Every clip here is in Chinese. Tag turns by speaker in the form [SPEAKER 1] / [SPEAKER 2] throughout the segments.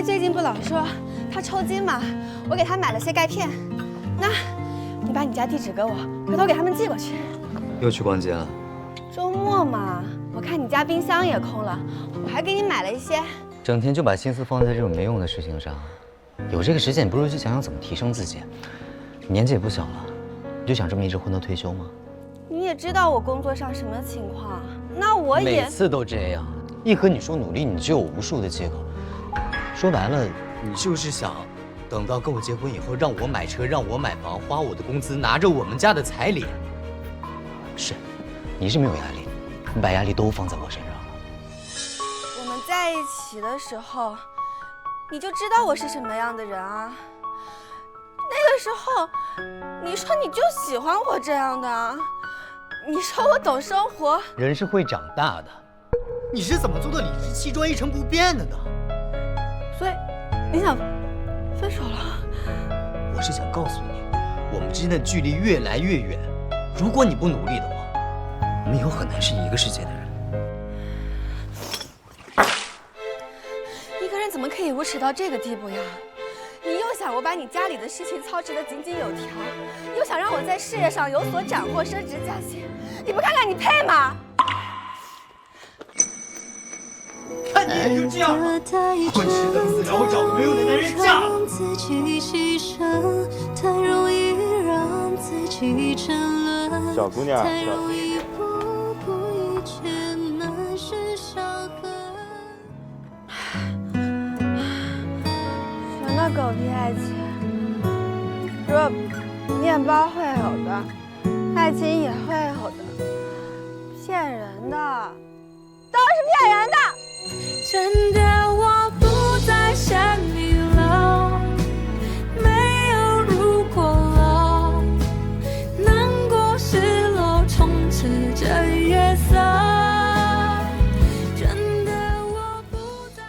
[SPEAKER 1] 最近不老说他抽筋嘛，我给他买了些钙片。那，你把你家地址给我，回头给他们寄过去。
[SPEAKER 2] 又去逛街了？
[SPEAKER 1] 周末嘛，我看你家冰箱也空了，我还给你买了一些。
[SPEAKER 2] 整天就把心思放在这种没用的事情上，有这个时间，你不如去想想怎么提升自己。你年纪也不小了，你就想这么一直混到退休吗？
[SPEAKER 1] 你也知道我工作上什么情况，那我也
[SPEAKER 2] 每次都这样，一和你说努力，你就有无数的借口。说白了，你就是想等到跟我结婚以后，让我买车，让我买房，花我的工资，拿着我们家的彩礼。是，你是没有压力，你把压力都放在我身上了。
[SPEAKER 1] 我们在一起的时候，你就知道我是什么样的人啊。那个时候，你说你就喜欢我这样的啊，你说我懂生活。
[SPEAKER 2] 人是会长大的，你是怎么做到理直气壮、一成不变的呢？
[SPEAKER 1] 所以，你想分手了？
[SPEAKER 2] 我是想告诉你，我们之间的距离越来越远。如果你不努力的话，我们以后很难是一个世界的人。
[SPEAKER 1] 一个人怎么可以无耻到这个地步呀？你又想我把你家里的事情操持得井井有条，又想让我在事业上有所斩获、升职加薪，你不看看你配吗？
[SPEAKER 2] 看你也就这样了，混吃等死，然后找个没用的男人嫁了。
[SPEAKER 3] 小姑娘，小姑娘。
[SPEAKER 1] 什么狗屁爱情？说面包会有的，爱情也会有的，骗人的，都是骗人的。
[SPEAKER 4] 真的我不再想你了，没有如果了，难过失落充斥着夜色。真的我不再。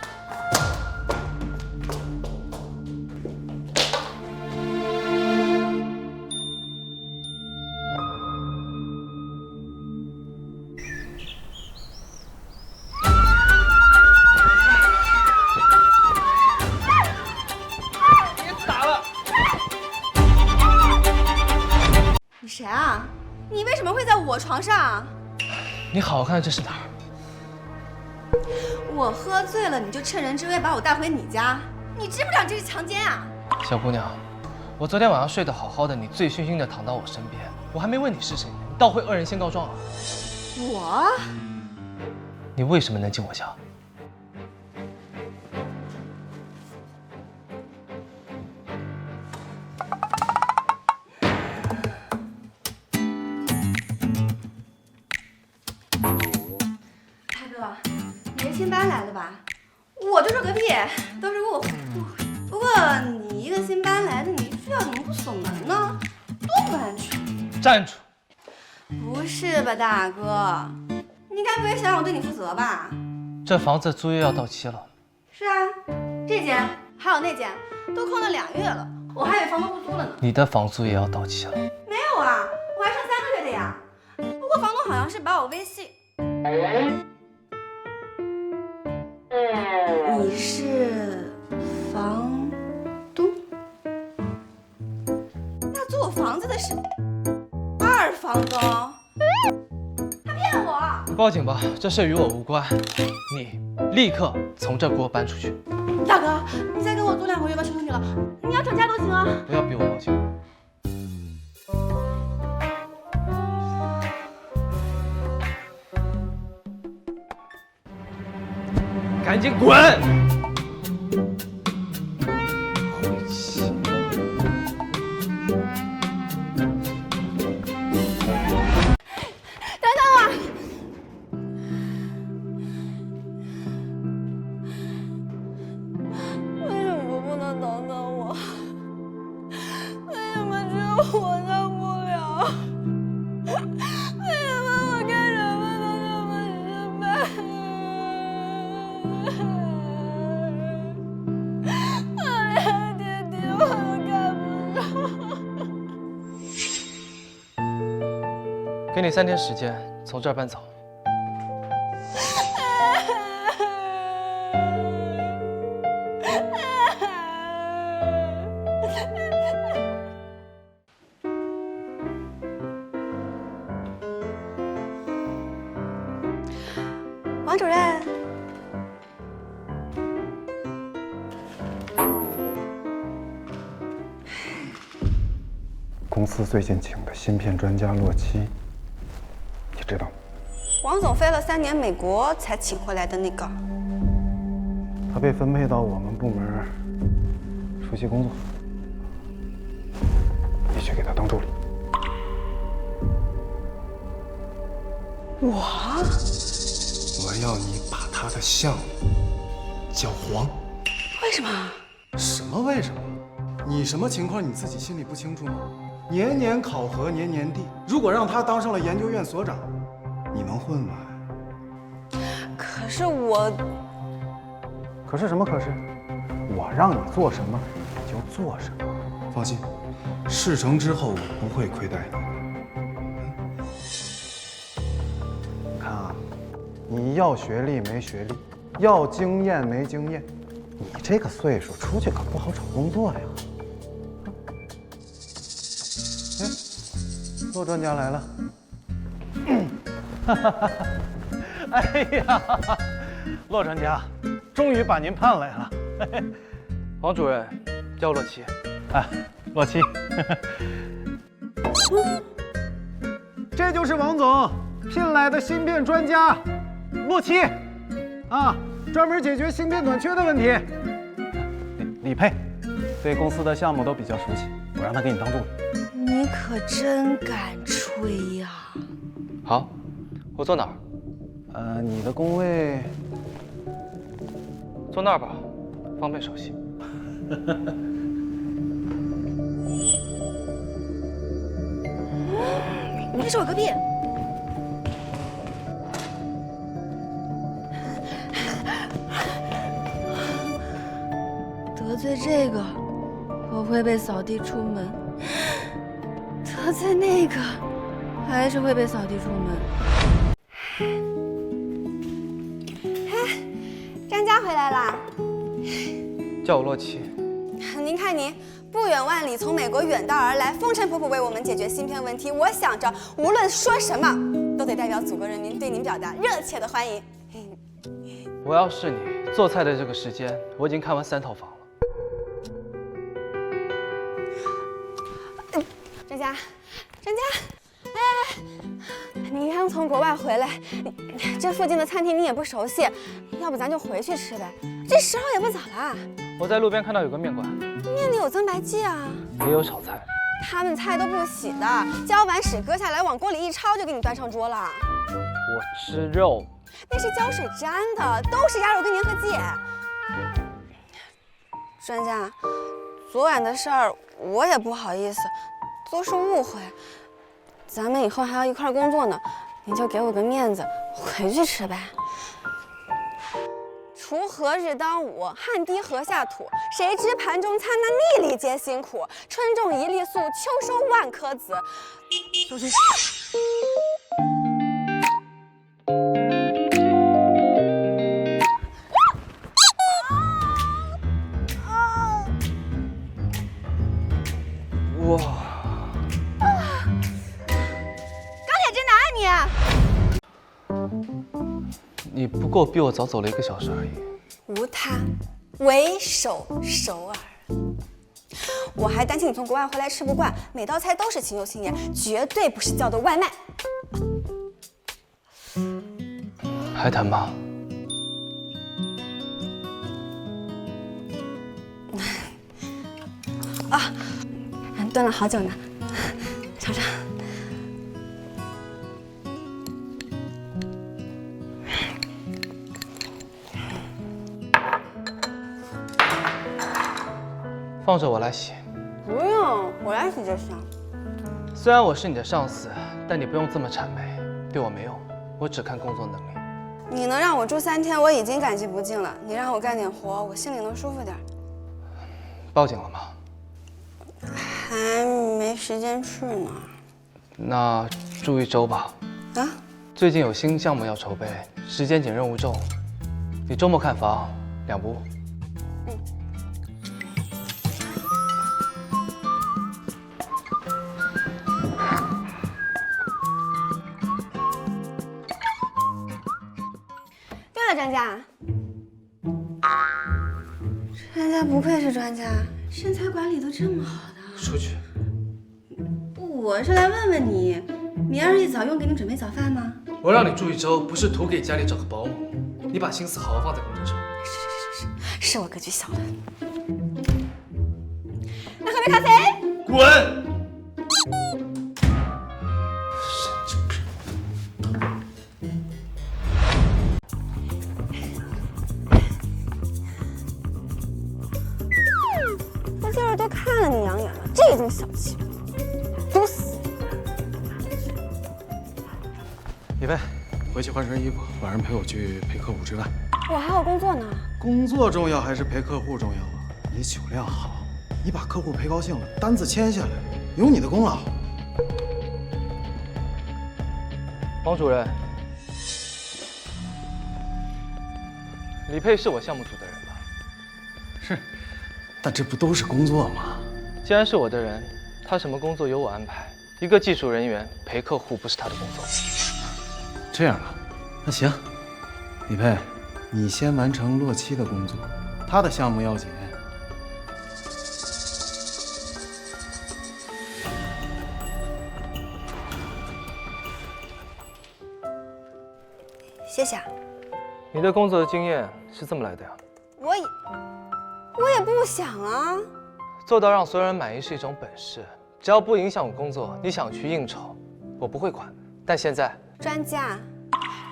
[SPEAKER 1] 你谁啊？你为什么会在我床上？
[SPEAKER 5] 你好好看这是哪儿？
[SPEAKER 1] 我喝醉了，你就趁人之危把我带回你家，你知不知道这是强奸啊？
[SPEAKER 5] 小姑娘，我昨天晚上睡得好好的，你醉醺醺的躺到我身边，我还没问你是谁，你倒会恶人先告状啊！
[SPEAKER 1] 我？
[SPEAKER 5] 你为什么能进我家？
[SPEAKER 1] 大哥，你是新搬来的吧？我就说隔壁，都是我。不过你一个新搬来的，你睡觉怎么不锁门呢？多不安全！
[SPEAKER 5] 站住！
[SPEAKER 1] 不是吧，大哥？你该不会想让我对你负责吧？
[SPEAKER 5] 这房子租约要到期了。
[SPEAKER 1] 是啊，这间还有那间都空了2月了，我还以为房东不租了呢。
[SPEAKER 5] 你的房租也要到期了。
[SPEAKER 1] 没有啊，我还剩3个月的呀。不过房东好像是把我微信。你是房东？那租我房子的是二房东？他骗我！
[SPEAKER 5] 报警吧，这事与我无关。你立刻从这给我搬出去！
[SPEAKER 1] 大哥，你再给我租2个月吧，求求你了！你要吵架都行啊！
[SPEAKER 5] 不要逼我报警！赶紧滚！晦气！
[SPEAKER 1] 等等我！为什么不能等等我？为什么只有我等不了？为什么我干什么都这么失败？我连爹爹我都看不上。
[SPEAKER 5] 给你3天时间，从这儿搬走。
[SPEAKER 1] 王主任。
[SPEAKER 6] 公司最近请的芯片专家洛奇，你知道吗？
[SPEAKER 1] 王总飞了3年美国才请回来的那个。
[SPEAKER 6] 他被分配到我们部门熟悉工作，你去给他当助理。
[SPEAKER 7] 我要你把他的项目搅黄。
[SPEAKER 1] 为什么？
[SPEAKER 7] 什么为什么？你什么情况你自己心里不清楚吗？年年考核，年年递。如果让他当上了研究院所长，你能混吗？
[SPEAKER 1] 可是我，
[SPEAKER 6] 可是什么？可是我让你做什么，你就做什么。
[SPEAKER 7] 放心，事成之后我不会亏待你。
[SPEAKER 6] 看啊，你要学历没学历，要经验没经验，你这个岁数出去可不好找工作呀。哎，骆专家来了。哎呀，骆专家，终于把您盼来了。
[SPEAKER 5] 王主任，叫我洛奇。
[SPEAKER 6] 啊，洛奇，这就是王总聘来的芯片专家，洛奇，啊，专门解决芯片短缺的问题。李佩，对公司的项目都比较熟悉，我让他给你当助理。
[SPEAKER 1] 你可真敢吹呀！
[SPEAKER 5] 好，我坐哪儿？
[SPEAKER 6] 你的工位
[SPEAKER 5] 坐那儿吧，方便熟悉。
[SPEAKER 1] 你是我隔壁。得罪这个，我会被扫地出门；得罪那个，还是会被扫地出门。张家回来啦！
[SPEAKER 5] 叫我洛奇。
[SPEAKER 1] 您看您不远万里从美国远道而来，风尘仆仆为我们解决芯片问题。我想着，无论说什么，都得代表祖国人民对您表达热切的欢迎。
[SPEAKER 5] 我要是你，做菜的这个时间，我已经看完3套房了。
[SPEAKER 1] 张家，哎，你刚从国外回来，这附近的餐厅你也不熟悉，要不咱就回去吃呗？这时候也不早了。
[SPEAKER 5] 我在路边看到有个面馆，
[SPEAKER 1] 面里有增白剂啊，
[SPEAKER 5] 也有炒菜。
[SPEAKER 1] 他们菜都不洗的，搅完屎割下来往锅里一焯就给你端上桌了。
[SPEAKER 5] 我吃肉。
[SPEAKER 1] 那是胶水粘的，都是鸭肉跟粘合剂。专家，昨晚的事儿我也不好意思，都是误会。咱们以后还要一块工作呢，您就给我个面子，回去吃呗。锄禾日当午，汗滴禾下土。谁知盘中餐，那粒粒皆辛苦。春种一粒粟，秋收万颗子。小心！
[SPEAKER 5] 哇！
[SPEAKER 1] 钢铁直男啊
[SPEAKER 5] 你不过比我早走了1个小时而已。
[SPEAKER 1] 无他，唯手首尔。我还担心你从国外回来吃不惯，每道菜都是情有亲盐，绝对不是叫的外卖。
[SPEAKER 5] 还疼吗？
[SPEAKER 1] 啊，炖了好久呢，尝尝。
[SPEAKER 5] 放着我来洗。
[SPEAKER 1] 不用，我来洗就行。
[SPEAKER 5] 虽然我是你的上司，但你不用这么谄媚，对我没用。我只看工作能力。
[SPEAKER 1] 你能让我住3天，我已经感激不尽了。你让我干点活，我心里能舒服点。
[SPEAKER 5] 报警了吗？
[SPEAKER 1] 还没时间去呢。
[SPEAKER 5] 那住1周吧。
[SPEAKER 1] 啊？
[SPEAKER 5] 最近有新项目要筹备，时间紧，任务重。你周末看房2不误。
[SPEAKER 1] 了，专家。专家不愧是专家，身材管理都这么好的。
[SPEAKER 5] 出去。
[SPEAKER 1] 我是来问问你，明儿一早用给你准备早饭吗？
[SPEAKER 5] 我让你住1周，不是图给家里找个保姆，你把心思好好放在工作上。
[SPEAKER 1] 是我格局小了。那喝杯咖啡。
[SPEAKER 5] 滚！
[SPEAKER 1] 我今儿都看了你2眼了，这种小气，毒死！
[SPEAKER 7] 李贝，回去换身衣服，晚上陪我去陪客户吃饭。
[SPEAKER 1] 我还有工作呢。
[SPEAKER 7] 工作重要还是陪客户重要啊？你酒量好，你把客户陪高兴了，单子签下来，有你的功劳。
[SPEAKER 5] 王主任，李佩是我项目组的人吧？
[SPEAKER 7] 是，但这不都是工作吗？
[SPEAKER 5] 既然是我的人，他什么工作由我安排。一个技术人员陪客户不是他的工作。
[SPEAKER 7] 这样啊，那行，李佩，你先完成洛七的工作，他的项目要紧。
[SPEAKER 1] 谢谢。
[SPEAKER 5] 你的工作经验是这么来的呀？
[SPEAKER 1] 我也不想啊。
[SPEAKER 5] 做到让所有人满意是一种本事，只要不影响我工作，你想去应酬，我不会管。但现在，
[SPEAKER 1] 专家，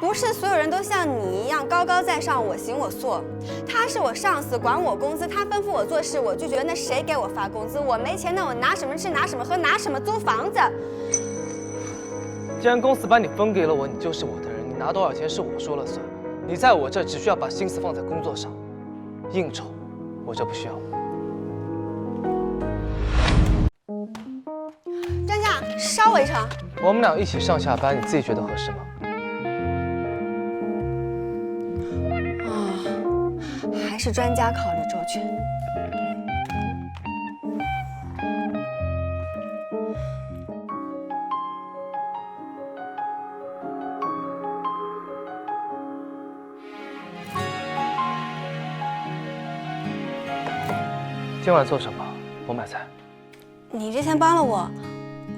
[SPEAKER 1] 不是所有人都像你一样高高在上，我行我素。他是我上司，管我工资，他吩咐我做事，我拒绝，那谁给我发工资？我没钱，那我拿什么吃，拿什么喝，拿什么租房子？
[SPEAKER 5] 既然公司把你分给了我，你就是我的人，你拿多少钱是我说了算。你在我这只需要把心思放在工作上，应酬，我这不需要。
[SPEAKER 1] 专家，捎我一程。
[SPEAKER 5] 我们俩一起上下班，你自己觉得合适吗？
[SPEAKER 1] 还是专家考虑周全。
[SPEAKER 5] 今晚做什么？我买菜。
[SPEAKER 1] 你之前帮了我，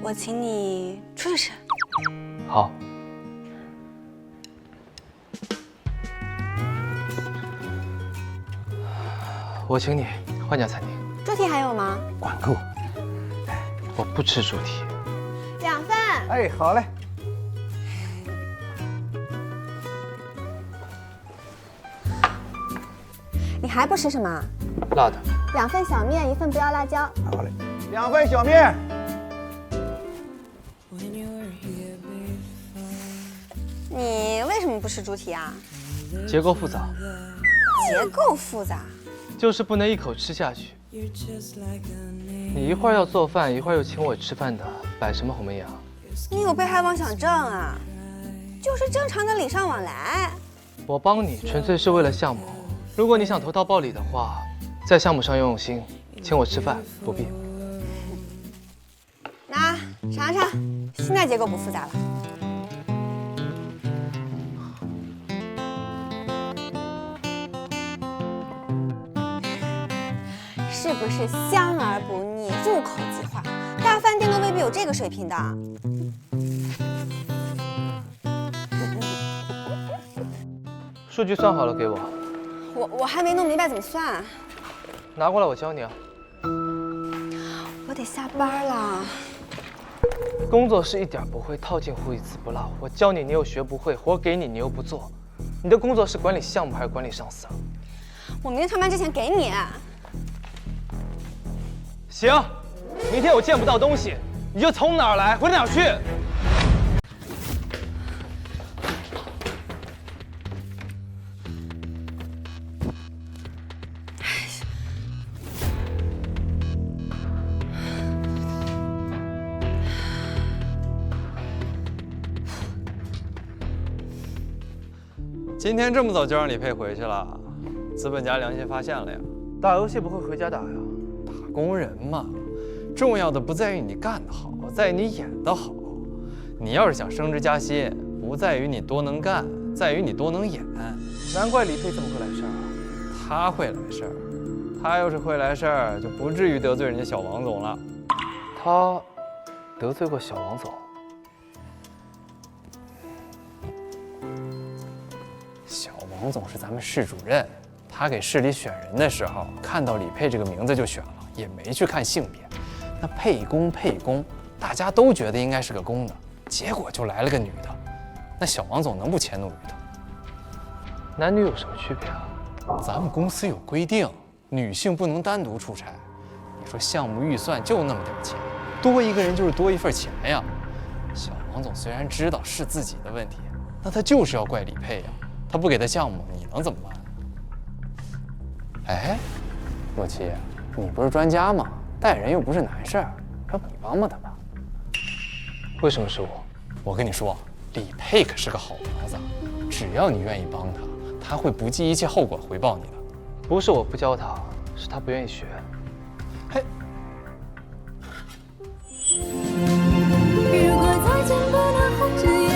[SPEAKER 1] 我请你出去吃。
[SPEAKER 5] 好。我请你换家餐厅。
[SPEAKER 1] 猪蹄还有吗？
[SPEAKER 7] 管够。
[SPEAKER 5] 我不吃猪蹄。
[SPEAKER 1] 2份。
[SPEAKER 6] 哎，好嘞。
[SPEAKER 1] 你还不吃什么？
[SPEAKER 5] 辣的。
[SPEAKER 1] 2份小面，1份不要辣椒。
[SPEAKER 6] 好嘞，2份小面。
[SPEAKER 1] 你为什么不吃猪蹄啊？
[SPEAKER 5] 结构复杂。
[SPEAKER 1] 结构复杂。
[SPEAKER 5] 就是不能一口吃下去。你一会儿要做饭，一会儿又请我吃饭的，摆什么鸿门宴啊？
[SPEAKER 1] 你有被害妄想症啊？就是正常的礼尚往来。
[SPEAKER 5] 我帮你纯粹是为了项目，如果你想投桃报李的话。 在项目上用心，请我吃饭不必。
[SPEAKER 1] 那尝尝，现在结构不复杂了。是不是香而不腻，入口即化？大饭店都未必有这个水平的。
[SPEAKER 5] 数据算好了给我。
[SPEAKER 1] 我还没弄明白怎么算。
[SPEAKER 5] 拿过来，我教你啊。
[SPEAKER 1] 我得下班了。
[SPEAKER 5] 工作是一点不会，套近乎一字不落。我教你，你又学不会；活给你，你又不做。你的工作是管理项目还是管理上司啊？
[SPEAKER 1] 我明天上班之前给你。
[SPEAKER 5] 行，明天我见不到东西，你就从哪儿来回哪儿去。
[SPEAKER 3] 今天这么早就让李佩回去了，资本家良心发现了呀？
[SPEAKER 5] 打游戏不会回家打呀？
[SPEAKER 3] 打工人嘛，重要的不在于你干得好，在于你演得好。你要是想升职加薪，不在于你多能干，在于你多能演。
[SPEAKER 5] 难怪李佩这么会来事儿啊！
[SPEAKER 3] 他会来事儿，他要是会来事儿，就不至于得罪人家小王总了。
[SPEAKER 5] 他得罪过小王总？
[SPEAKER 3] 小王总是咱们市主任，他给市里选人的时候，看到李佩这个名字就选了，也没去看性别。那沛公，大家都觉得应该是个公的，结果就来了个女的。那小王总能不迁怒于他？
[SPEAKER 5] 男女有什么区别啊？
[SPEAKER 3] 咱们公司有规定，女性不能单独出差。你说项目预算就那么点钱，多一个人就是多一份钱呀。小王总虽然知道是自己的问题，那他就是要怪李佩呀。他不给他项目，你能怎么办？哎，洛奇，你不是专家吗？带人又不是难事儿，要不你帮帮他吧？
[SPEAKER 5] 为什么是我？
[SPEAKER 3] 我跟你说，李佩可是个好苗子，只要你愿意帮他，他会不计一切后果回报你的。
[SPEAKER 5] 不是我不教他，是他不愿意学。
[SPEAKER 3] 嘿，
[SPEAKER 4] 如果再见不能红着眼，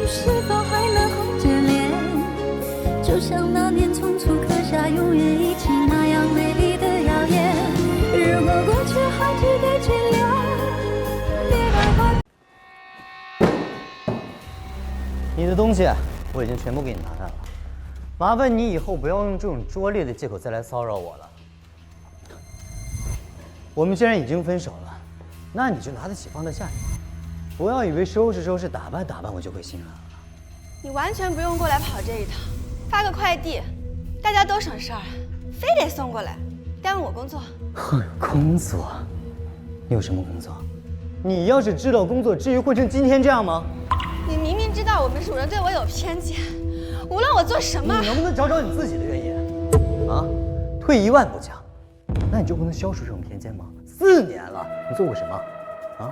[SPEAKER 4] 是否还能红着脸？就像那年匆促刻下永远一起那样美丽的谣言。如果过去还值得眷恋，别让它。
[SPEAKER 2] 你的东西我已经全部给你拿来了，麻烦你以后不要用这种拙劣的借口再来骚扰我了。我们既然已经分手了，那你就拿得起放得下一点，不要以为收拾打扮我就会心软了。
[SPEAKER 1] 你完全不用过来跑这一套，发个快递，大家都省事儿，非得送过来，耽误我工作。
[SPEAKER 2] 工作？你有什么工作？你要是知道工作，至于混成今天这样吗？
[SPEAKER 1] 你明明知道我们主任对我有偏见，无论我做什么，
[SPEAKER 2] 你能不能找找你自己的原因？啊，退一万步讲，那你就不能消除这种偏见吗？4年了，你做过什么？啊，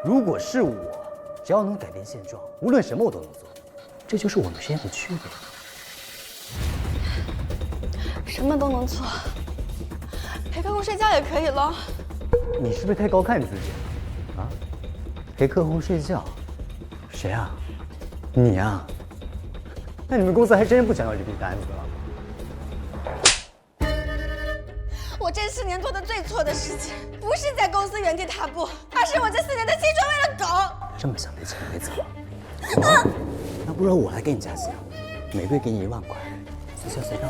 [SPEAKER 2] 如果是我，只要能改变现状，无论什么我都能做。这就是我们之间的区别。
[SPEAKER 1] 什么都能做，陪客户睡觉也可以喽。
[SPEAKER 2] 你是不是太高看自己了？啊，陪客户睡觉？谁啊？你啊？那你们公司还真不想要这笔单子了。
[SPEAKER 1] 我这4年做的最错的事情，不是在公司原地踏步，而是我这4年的青春为了狗。
[SPEAKER 2] 这么想被钱没走？那不然我来给你加薪，每个月给你1万块，随叫随到。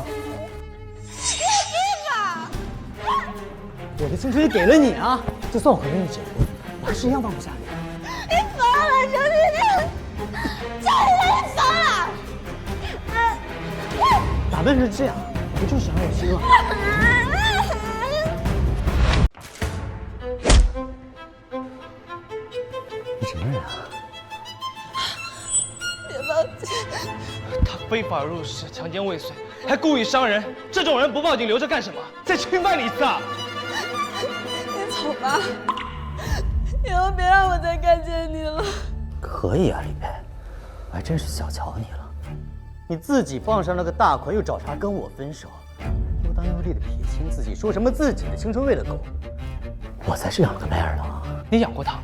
[SPEAKER 2] 我的青春也给了你啊！就算我和你结婚，我还是一样放不下你。
[SPEAKER 1] 你疯了，周丽丽！周丽丽，你疯了！
[SPEAKER 2] 打扮成这样，不就是想让我心软？你什么人啊？
[SPEAKER 1] 别报警！
[SPEAKER 5] 他非法入室、强奸未遂，还故意伤人，这种人不报警留着干什么？再侵犯你一次啊！
[SPEAKER 1] 你走吧，以后别让我再看见你了。
[SPEAKER 2] 可以啊，李佩，我还真是小瞧你了。你自己傍上了个大款，又找茬跟我分手，又当又立的撇清自己，说什么自己的青春为了狗，我才是养个赖儿的啊！
[SPEAKER 5] 你养过他吗？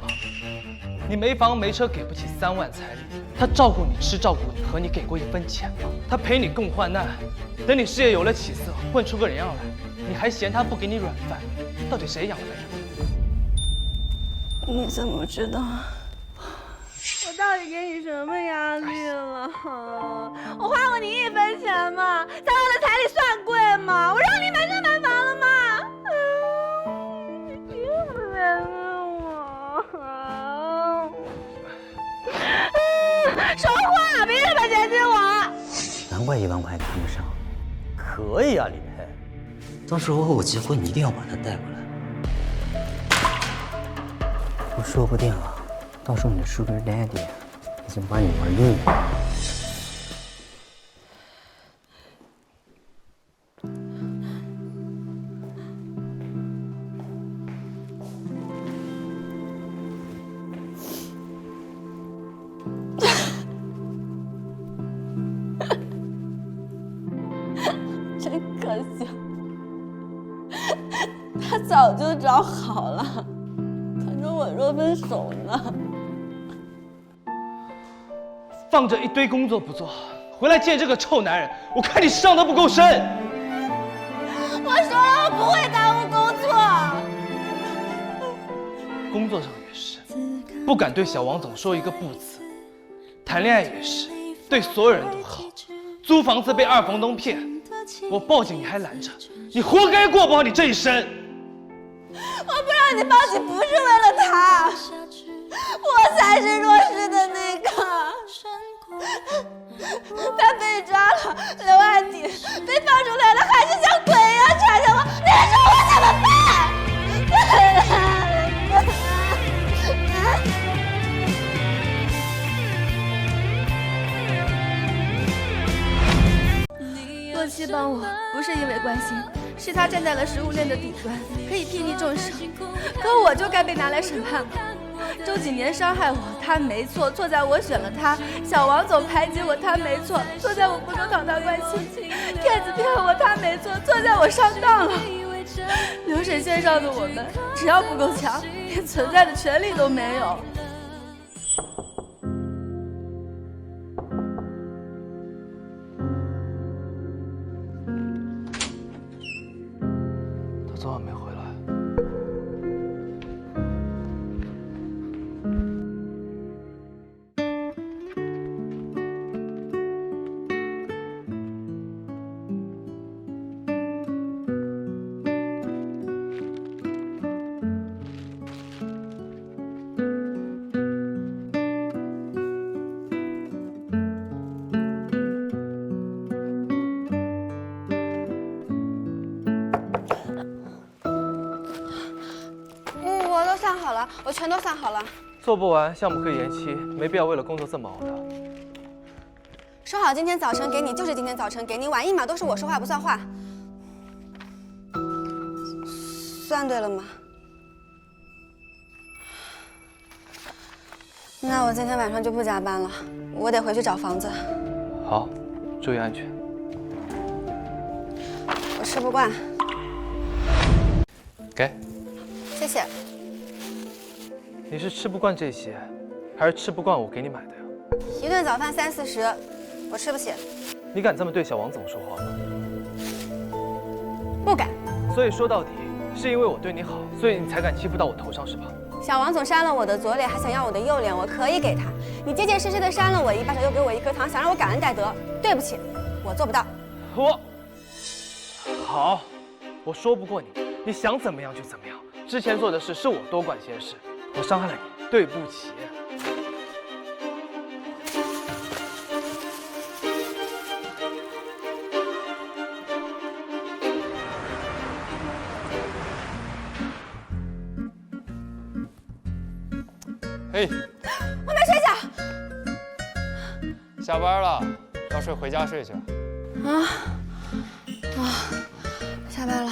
[SPEAKER 5] 你没房没车，给不起3万彩礼，他照顾你吃照顾你，和你给过1分钱吗？他陪你共患难，等你事业有了起色，混出个人样来，你还嫌他不给你软饭，到底谁养的人？
[SPEAKER 1] 你怎么知道？我到底给你什么压力了？我花过你1分钱吗？3万的彩礼算贵吗？我让你买车买房了吗？你可怜我！说话，凭什么嫌弃我？
[SPEAKER 2] 难怪1万块看不上。可以啊，李佩，到时候我结婚你一定要把她带过来。我说不定啊，到时候你的 Sugar Daddy 已经把你玩腻了。
[SPEAKER 1] 真可笑，他早就找好了，等着我说分手呢。
[SPEAKER 5] 放着一堆工作不做，回来见这个臭男人，我看你伤得不够深。
[SPEAKER 1] 我说了，我不会耽误工作。
[SPEAKER 5] 工作上也是，不敢对小王总说一个不字；谈恋爱也是，对所有人都好。租房子被二房东骗，我报警你还拦着，你活该过不好你这一生。
[SPEAKER 1] 我不让你报警不是为了他，我才是弱势的那个。他被抓了，留案底，被放出来了，还是像鬼一样缠着我，你说我怎么办？洛七帮我不是因为关心，是他站在了食物链的顶端，可以睥睨众生。可我就该被拿来审判吗？周几年伤害我，他没错，错在我选了他；小王总排挤我，他没错，错在我不够讨他欢心；骗子骗我，他没错，错在我上当了。流水线上的我们，只要不够强，连存在的权利都没有。
[SPEAKER 5] 他昨晚没回来。
[SPEAKER 1] 我都算好了，我全都算好了。
[SPEAKER 5] 做不完，项目可以延期，没必要为了工作这么熬的。
[SPEAKER 1] 说好今天早晨给你，就是今天早晨给你，晚一秒都是我说话不算话。算对了吗？那我今天晚上就不加班了，我得回去找房子。
[SPEAKER 5] 好，注意安全。
[SPEAKER 1] 我吃不惯。
[SPEAKER 3] 给。
[SPEAKER 1] 谢谢。
[SPEAKER 5] 你是吃不惯这些，还是吃不惯我给你买的呀？
[SPEAKER 1] 一顿早饭30-40，我吃不起。
[SPEAKER 5] 你敢这么对小王总说话吗？
[SPEAKER 1] 不敢。
[SPEAKER 5] 所以说到底，是因为我对你好，所以你才敢欺负到我头上，是吧？
[SPEAKER 1] 小王总扇了我的左脸，还想要我的右脸，我可以给他。你结结实实的扇了我一巴掌，又给我一颗糖，想让我感恩戴德。对不起，我做不到。
[SPEAKER 5] 好，我说不过你，你想怎么样就怎么样。之前做的事是我多管闲事，我伤害了你，对不起。
[SPEAKER 3] 嘿，
[SPEAKER 1] 我没睡觉。
[SPEAKER 3] 下班了，要睡回家睡去。
[SPEAKER 1] 下班了。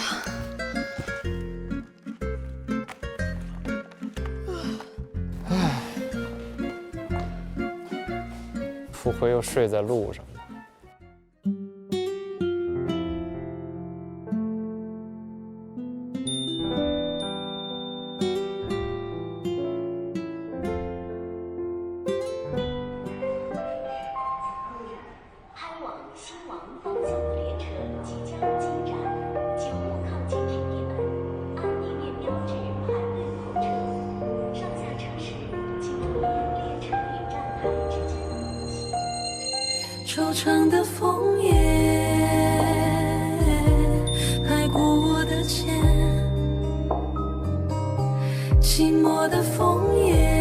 [SPEAKER 3] 不会又睡在路上吧？
[SPEAKER 8] 开往新王方向的列车即将进站，九路靠近停地门，按地面标志排队候车。上下车时请注意列车与站台之间的空隙。
[SPEAKER 4] 惆怅的枫叶拍过我的肩，寂寞的枫叶